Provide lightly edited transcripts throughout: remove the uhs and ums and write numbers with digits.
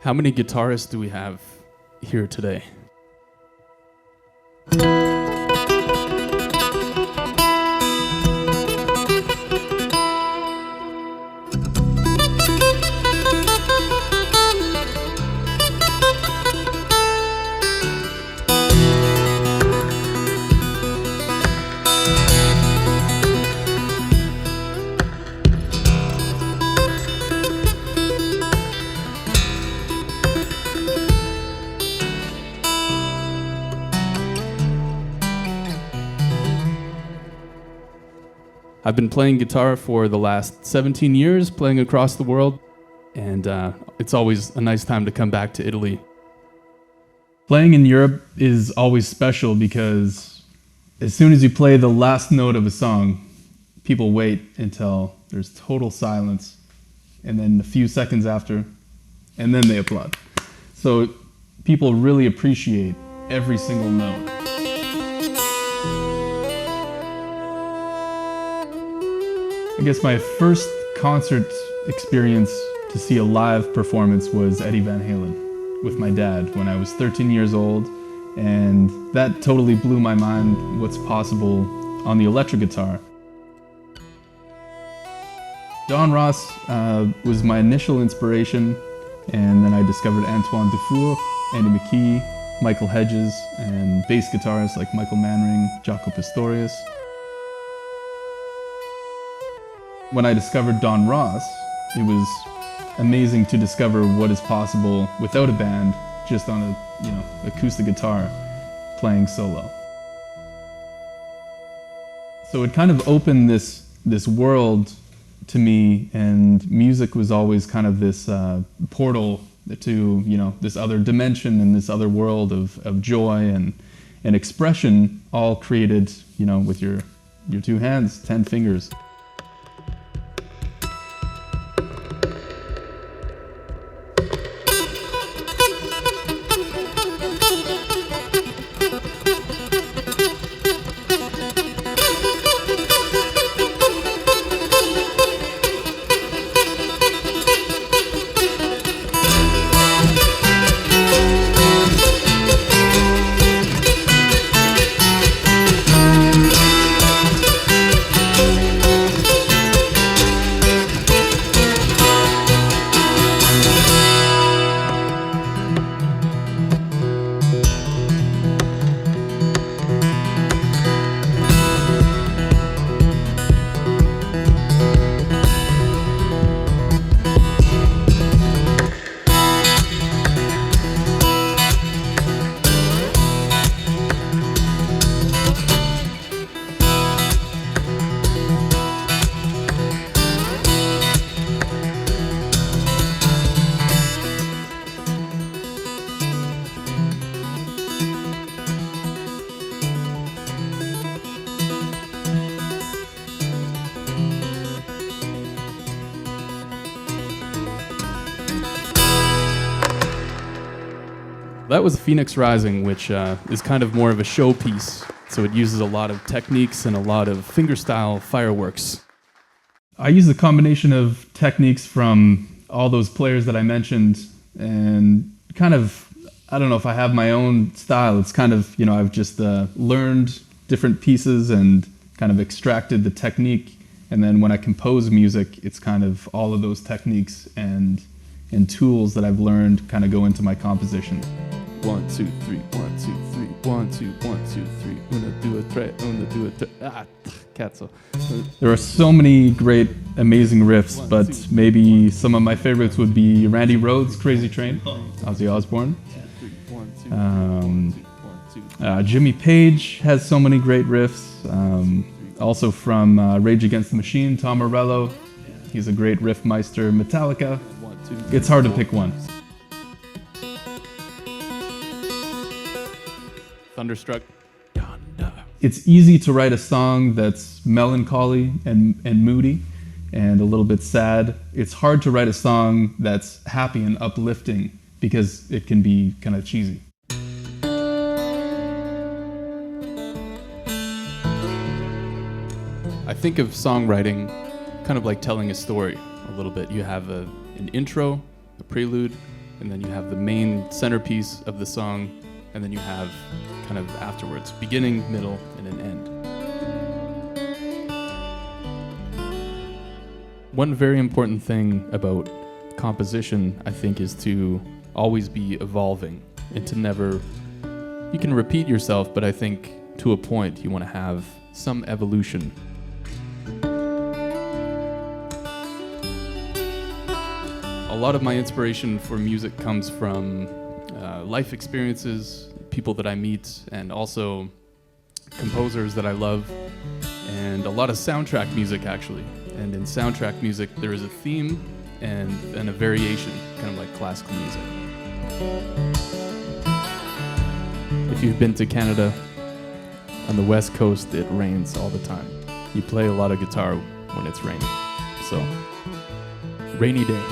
How many guitarists do we have here today? I've been playing guitar for the last 17 years, playing across the world, and it's always a nice time to come back to Italy. Playing in Europe is always special because as soon as you play the last note of a song, people wait until there's total silence, and then a few seconds after, and then they applaud. So people really appreciate every single note. I guess my first concert experience to see a live performance was Eddie Van Halen with my dad when I was 13 years old, and that totally blew my mind what's possible on the electric guitar. Don Ross was my initial inspiration, and then I discovered Antoine Dufour, Andy McKee, Michael Hedges, and bass guitarists like Michael Manring, Jaco Pastorius. When I discovered Don Ross, it was amazing to discover what is possible without a band, just on a acoustic guitar playing solo. So it kind of opened this world to me, and music was always kind of this portal to this other dimension and this other world of joy and expression, all created with your two hands, 10 fingers. That was Phoenix Rising, which is kind of more of a showpiece. So it uses a lot of techniques and a lot of fingerstyle fireworks. I use a combination of techniques from all those players that I mentioned, and kind of, I don't know if I have my own style. It's kind of, I've just learned different pieces and kind of extracted the technique. And then when I compose music, it's kind of all of those techniques and tools that I've learned kind of go into my composition. 1, 2, 3, 1, 2, 3, 1, 2, 1, 2, 3. Una, due, tre, una, due, tre. Cazzo. There are so many great, amazing riffs, but maybe some of my favorites would be Randy Rhoads' Crazy Train, Ozzy Osbourne. Jimmy Page has so many great riffs. Also from Rage Against the Machine, Tom Morello. He's a great riff meister. Metallica. It's hard to pick one. Thunderstruck. It's easy to write a song that's melancholy and moody and a little bit sad. It's hard to write a song that's happy and uplifting because it can be kind of cheesy. I think of songwriting kind of like telling a story a little bit. You have an intro, a prelude, and then you have the main centerpiece of the song, and then you have kind of afterwards, beginning, middle, and an end. One very important thing about composition, I think, is to always be evolving and to never, you can repeat yourself, but I think to a point you want to have some evolution. A lot of my inspiration for music comes from life experiences, people that I meet, and also composers that I love, and a lot of soundtrack music actually. And in soundtrack music there is a theme and a variation, kind of like classical music. If you've been to Canada, on the west coast it rains all the time. You play a lot of guitar when it's raining. So, rainy day.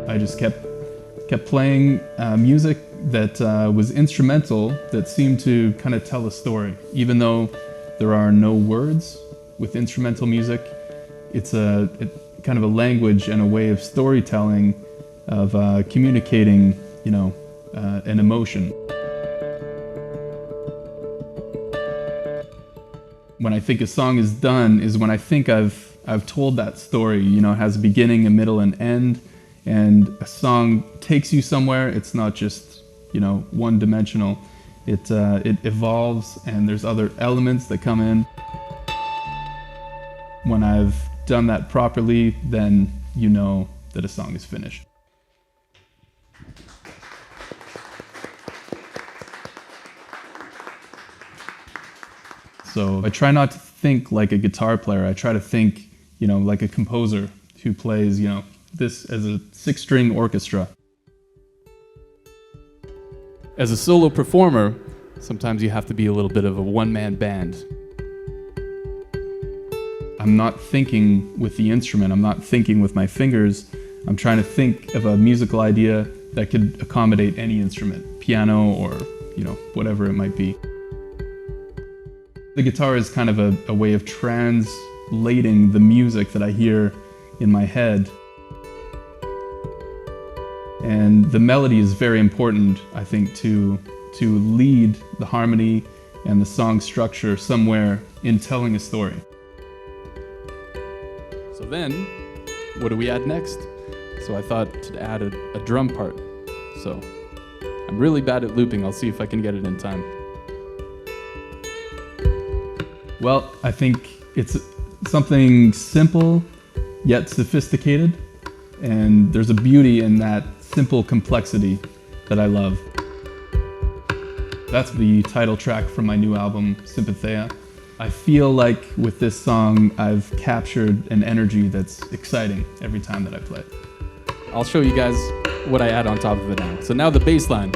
I just kept playing music that was instrumental, that seemed to kind of tell a story. Even though there are no words with instrumental music, it's kind of a language and a way of storytelling, of communicating, an emotion. When I think a song is done is when I think I've told that story. It has a beginning, a middle, and end. And a song takes you somewhere. It's not just, one-dimensional. It evolves, and there's other elements that come in. When I've done that properly, then you know that a song is finished. So I try not to think like a guitar player. I try to think, like a composer who plays, this as a 6-string orchestra. As a solo performer, sometimes you have to be a little bit of a one-man band. I'm not thinking with the instrument, I'm not thinking with my fingers. I'm trying to think of a musical idea that could accommodate any instrument, piano or, whatever it might be. The guitar is kind of a way of translating the music that I hear in my head. And the melody is very important, I think, to lead the harmony and the song structure somewhere in telling a story. So then, what do we add next? So I thought to add a drum part. So I'm really bad at looping. I'll see if I can get it in time. Well, I think it's something simple yet sophisticated, and there's a beauty in that simple complexity that I love. That's the title track from my new album, Sympatheia. I feel like with this song, I've captured an energy that's exciting every time that I play it. I'll show you guys what I add on top of it now. So now the bass line.